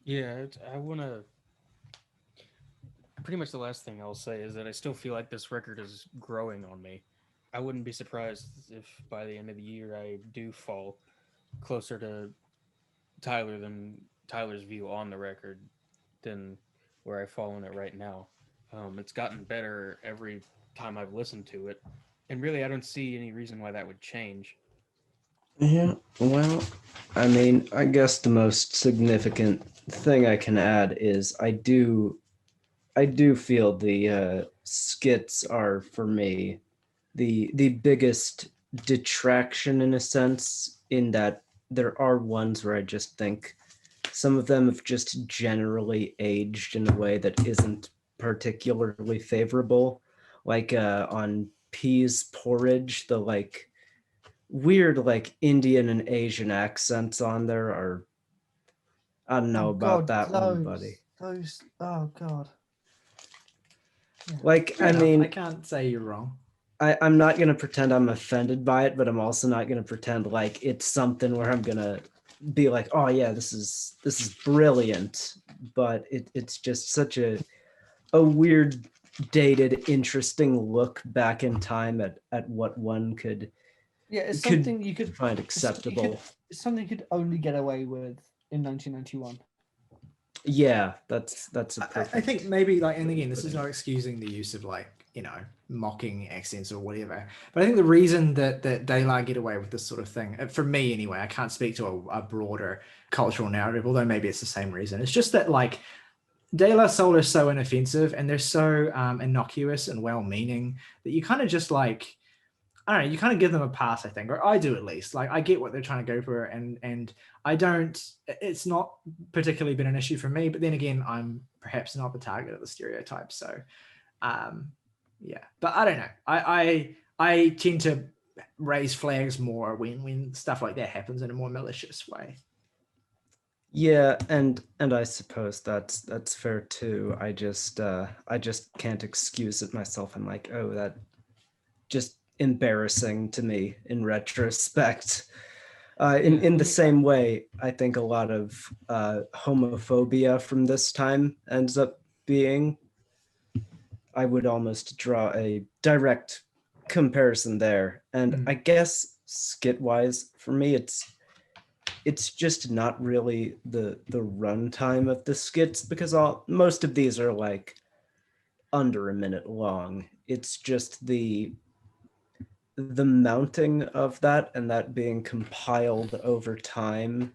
Yeah, pretty much the last thing I'll say is that I still feel like this record is growing on me. I wouldn't be surprised if by the end of the year I do fall closer to Tyler's view on the record than where I fall on it right now. It's gotten better every time I've listened to it, and really I don't see any reason why that would change. Yeah, well, I mean, I guess the most significant thing I can add is I do feel the skits are, for me, the biggest detraction in a sense, in that there are ones where I just think some of them have just generally aged in a way that isn't particularly favorable. Like on P's Porridge, the like weird like Indian and Asian accents on there are, I don't know about that one, buddy. Those, oh God. Yeah. Like, I mean, I can't say you're wrong. I'm not going to pretend I'm offended by it, but I'm also not going to pretend like it's something where I'm going to be like, oh yeah, this is brilliant. But it's just such a weird, dated, interesting look back in time at what one could. Yeah, it's something you could find acceptable. It's something you could only get away with in 1991. Yeah, that's a perfect. I think maybe like, and again, this is not excusing the use of like, mocking accents or whatever. But I think the reason that De La get away with this sort of thing, for me anyway, I can't speak to a broader cultural narrative, although maybe it's the same reason. It's just that like De La Soul are so inoffensive and they're so innocuous and well-meaning that you kind of just like, I don't know, you kind of give them a pass, I think, or I do at least. Like, I get what they're trying to go for, and I don't. It's not particularly been an issue for me. But then again, I'm perhaps not the target of the stereotype. So, yeah. But I don't know. I tend to raise flags more when stuff like that happens in a more malicious way. Yeah, and I suppose that's fair too. I just can't excuse it myself. I'm like, oh, that just embarrassing to me in retrospect. In the same way, I think a lot of homophobia from this time ends up being. I would almost draw a direct comparison there, and I guess skit-wise, for me, it's just not really the runtime of the skits, because most of these are like under a minute long. It's just the mounting of that and that being compiled over time,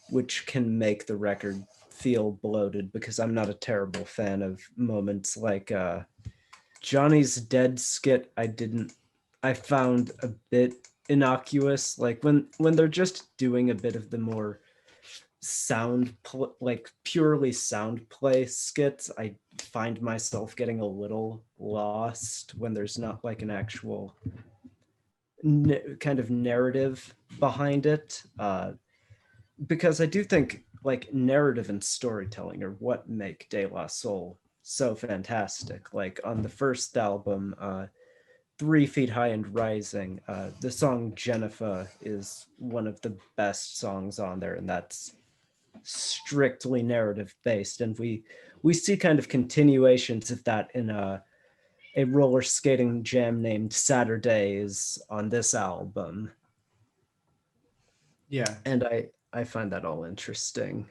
which can make the record feel bloated, because I'm not a terrible fan of moments like Johnny's Dead skit. I found a bit innocuous, like when they're just doing a bit of the more like purely sound play skits. I find myself getting a little lost when there's not like an actual kind of narrative behind it, because I do think like narrative and storytelling are what make De La Soul so fantastic. Like on the first album, 3 Feet High and Rising, the song Jennifer is one of the best songs on there, and that's strictly narrative based, and we see kind of continuations of that in a roller skating jam named Saturdays on this album. Yeah. And I find that all interesting,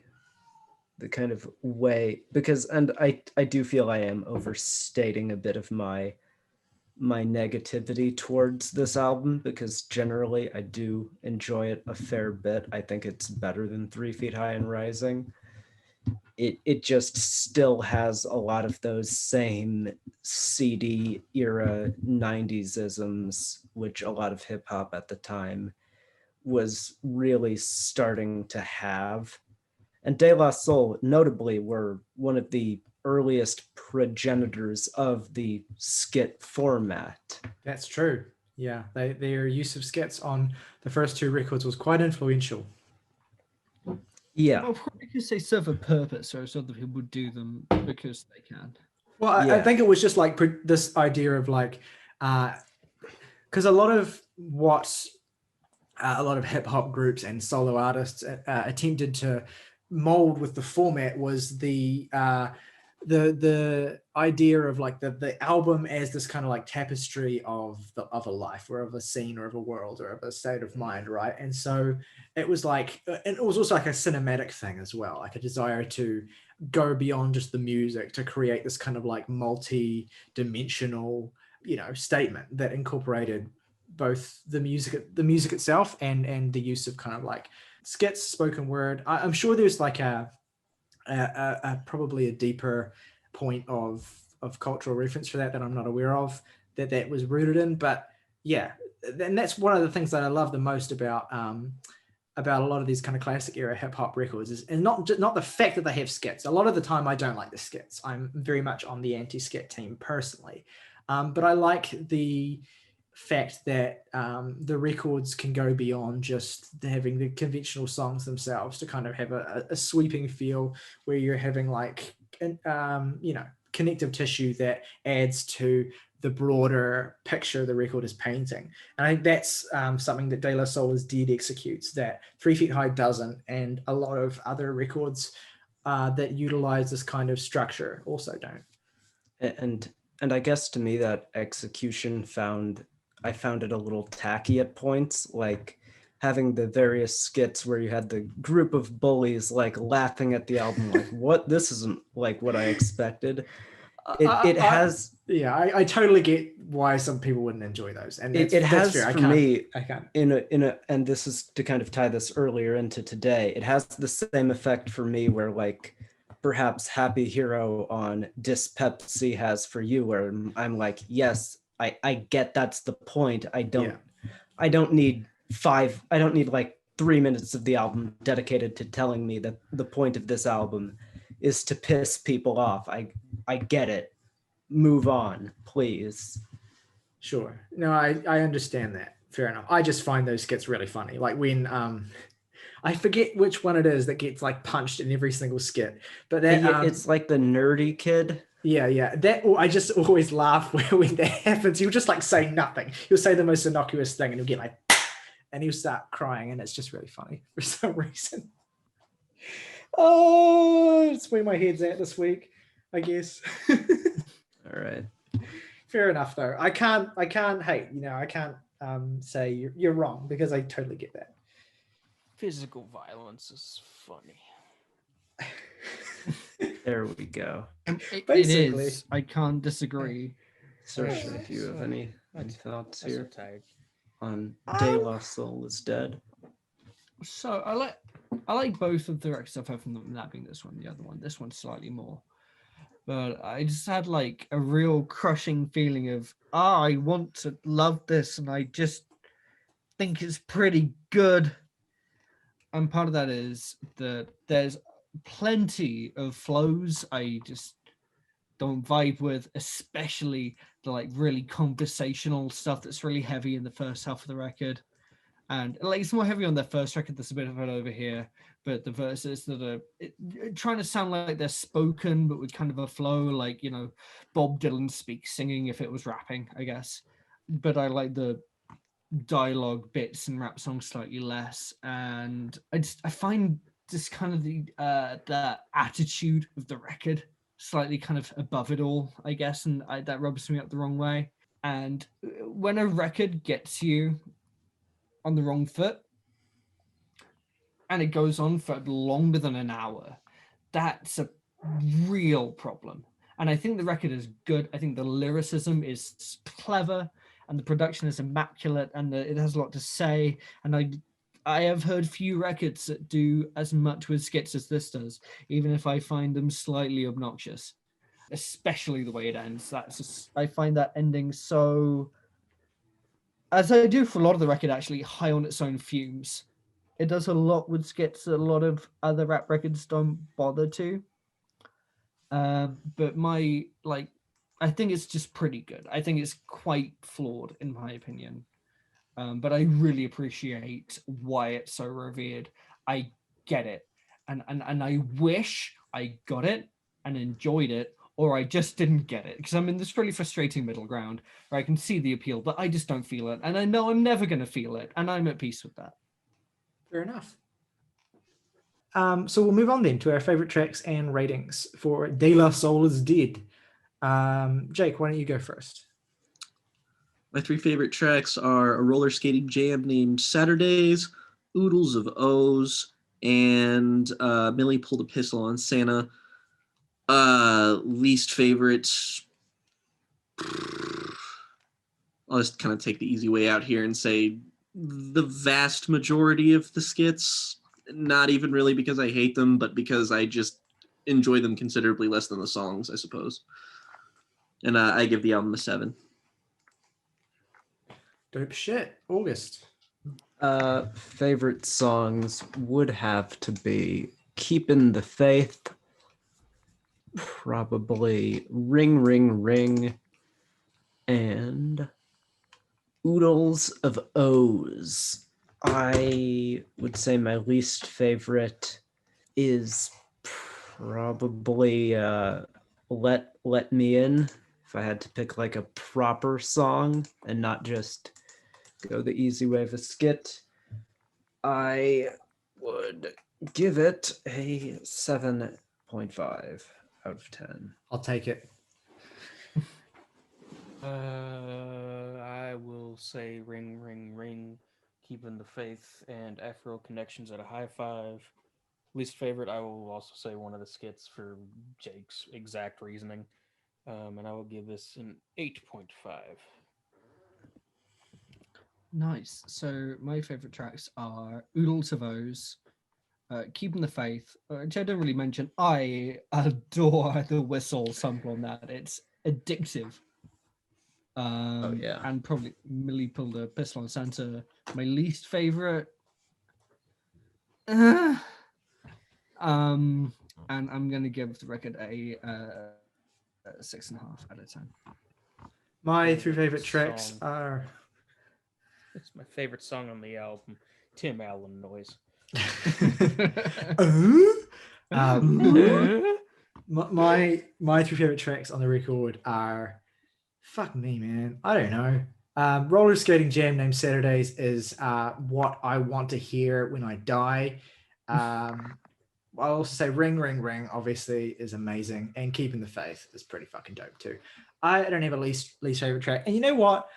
the kind of way, because, and I do feel I am overstating a bit of my negativity towards this album, because generally I do enjoy it a fair bit. I think it's better than 3 Feet High and Rising. It just still has a lot of those same CD era 90s isms, which a lot of hip hop at the time was really starting to have. And De La Soul, notably, were one of the earliest progenitors of the skit format. That's true. Yeah, their use of skits on the first 2 records was quite influential. Yeah. Well, probably because they serve a purpose, so other people would do them because they can. Well, I think it was just like this idea of like, because a lot of what a lot of hip hop groups and solo artists attempted to mold with the format was the idea of like the album as this kind of like tapestry of a life, or of a scene, or of a world, or of a state of mind, right? And so it was like, and it was also like a cinematic thing as well, like a desire to go beyond just the music to create this kind of like multi-dimensional, statement that incorporated both the music itself and the use of kind of like skits, spoken word. I'm sure there's like a probably a deeper point of cultural reference for that I'm not aware of, that was rooted in. But yeah, and that's one of the things that I love the most about a lot of these kind of classic era hip hop records is, and not the fact that they have skits. A lot of the time I don't like the skits. I'm very much on the anti-skit team personally, but I like the fact that the records can go beyond just having the conventional songs themselves to kind of have a sweeping feel, where you're having like connective tissue that adds to the broader picture the record is painting. And I think that's something that De La Soul dead executes, that 3 Feet High doesn't, and a lot of other records that utilize this kind of structure also don't. And I guess to me that execution I found it a little tacky at points, like having the various skits where you had the group of bullies like laughing at the album, like, what, this isn't like what I expected. It has. Yeah, I totally get why some people wouldn't enjoy those, and it has fair. For me. I can't. And this is to kind of tie this earlier into today. It has the same effect for me where like perhaps Happy Hero on Dyspepsy has for you, where I'm like, yes, I get that's the point. I don't need like 3 minutes of the album dedicated to telling me that the point of this album is to piss people off. I get it. Move on, please. Sure. No, I understand that. Fair enough. I just find those skits really funny. Like when I forget which one it is that gets like punched in every single skit, but that It's like the nerdy kid. yeah. That I just always laugh when that happens. He'll just like say nothing. He'll say the most innocuous thing, and he'll get like, and he'll start crying, and it's just really funny for some reason. Oh, it's where my head's at this week, I guess. All right. Fair enough, though. I can't hate. I can't say you're wrong, because I totally get that. Physical violence is funny. There we go. It Basically. is. I can't disagree. Seriously, do you have any thoughts That's so here tight. on De La Soul is Dead? So I like both of the records I've heard from them, that being this one, the other one. This one slightly more. But I just had like a real crushing feeling of, I want to love this, and I just think it's pretty good. And part of that is that there's plenty of flows I just don't vibe with, especially the like really conversational stuff that's really heavy in the first half of the record. And like it's more heavy on their first record. There's a bit of it over here, but the verses that are trying to sound like they're spoken, but with kind of a flow, like Bob Dylan speaks singing if it was rapping, I guess. But I like the dialogue bits and rap songs slightly less, and I find just kind of the attitude of the record slightly kind of above it all, I guess, and that rubs me up the wrong way. And when a record gets you on the wrong foot and it goes on for longer than an hour, that's a real problem. And I think the record is good. I think the lyricism is clever, and the production is immaculate, and it has a lot to say. And I have heard few records that do as much with skits as this does, even if I find them slightly obnoxious, especially the way it ends. I find that ending so, as I do for a lot of the record, actually high on its own fumes. It does a lot with skits that a lot of other rap records don't bother to. But I think it's just pretty good. I think it's quite flawed in my opinion. But I really appreciate why it's so revered. I get it. And I wish I got it and enjoyed it, or I just didn't get it, because I'm in this really frustrating middle ground where I can see the appeal, but I just don't feel it. And I know I'm never going to feel it. And I'm at peace with that. Fair enough. So we'll move on then to our favorite tracks and ratings for De La Soul is Dead. Jake, why don't you go first? My three favorite tracks are a roller skating jam named Saturdays, Oodles of O's, and Millie Pulled a Pistol on Santa. Least favorite, I'll just kind of take the easy way out here and say the vast majority of the skits, not even really because I hate them, but because I just enjoy them considerably less than the songs, I suppose. And I give the album a 7. Dope shit. August. Favorite songs would have to be Keepin' the Faith, probably Ring Ring Ring, and Oodles of O's. I would say my least favorite is probably Let Me In, if I had to pick like a proper song and not just go the easy way of a skit. I would give it a 7.5 out of 10. I'll take it. I will say Ring Ring Ring, Keeping the Faith, and Afro Connections at a high 5. Least favorite, I will also say one of the skits for Jake's exact reasoning. And I will give this an 8.5. Nice. So my favorite tracks are Oodles of O's, Keeping the Faith, which I don't really mention. I adore the whistle sample on that. It's addictive. yeah. And probably Millie pulled a pistol on Santa. My least favorite. And I'm gonna give the record a 6.5 out of 10. My Favorite 3 favorite tracks song. are It's my favorite song on the album. Tim Allen noise. my 3 favorite tracks on the record are, fuck me, man, I don't know. Roller Skating Jam named Saturdays is what I want to hear when I die. I'll also say Ring Ring Ring obviously is amazing, and Keeping the Faith is pretty fucking dope too. I don't have a least favorite track, and you know what?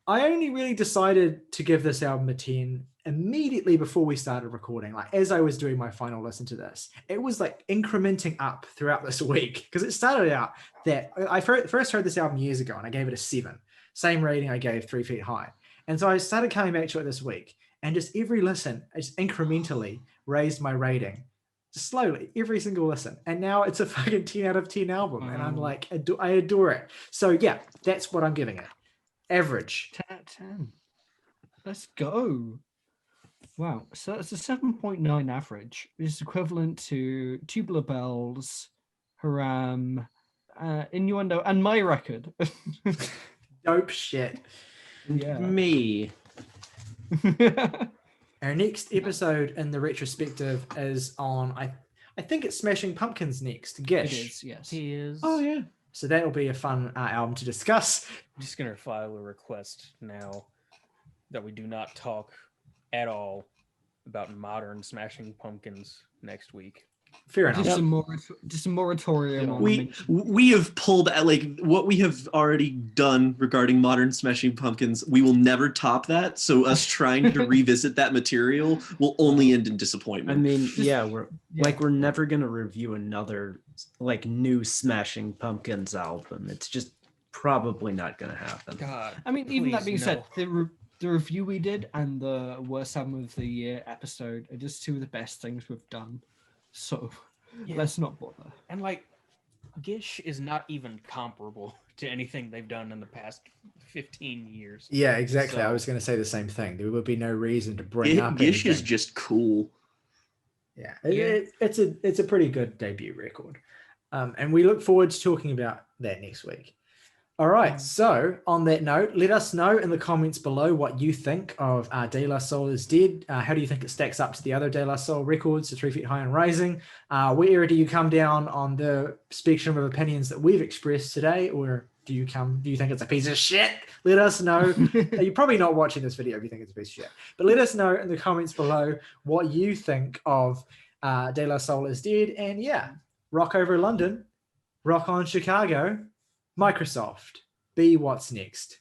I only really decided to give this album a 10 immediately before we started recording. Like as I was doing my final listen to this, it was like incrementing up throughout this week, because it started out that I first heard this album years ago and I gave it a 7, same rating I gave 3 Feet High. And so I started coming back to it this week, and just every listen, I just incrementally raised my rating. Just slowly, every single listen. And now it's a fucking 10 out of 10 album. And I'm like, I adore it. So yeah, that's what I'm giving it. Average. 10 out of 10. Let's go. Wow. So that's a 7.9 average, which is equivalent to Tubular Bells, Haram, Innuendo, and my record. Dope shit. Yeah. Me. Our next episode in the retrospective is on, I think it's Smashing Pumpkins next. It Gish. is, yes. He is. Oh yeah. So that'll be a fun album to discuss. I'm just gonna file a request now that we do not talk at all about modern Smashing Pumpkins next week. Fair enough. Just a moratorium on We have pulled at like what we have already done regarding modern Smashing Pumpkins. We will never top that. So us trying to revisit that material will only end in disappointment. I mean, yeah, we're never gonna review another like new Smashing Pumpkins album. It's just probably not gonna happen. God. I mean, even that please, being said, no. the review we did and the worst album of the year episode are just two of the best things we've done. So Yeah. let's not bother. And like, Gish is not even comparable to anything they've done in the past 15 years. Yeah, exactly. I So- was going to say the same thing. There would be no reason to bring up Gish is anything. just cool. Yeah, Yeah. It's a pretty good debut record, and we look forward to talking about that next week. All right. So on that note, let us know in the comments below what you think of De La Soul is Dead. How do you think it stacks up to the other De La Soul records, the 3 Feet High and Rising? Where do you come down on the spectrum of opinions that we've expressed today, or do you think it's a piece of shit? Let us know. You're probably not watching this video if you think it's a piece of shit, but let us know in the comments below what you think of De La Soul is Dead. And yeah, rock over London, rock on Chicago, Microsoft. Be what's next.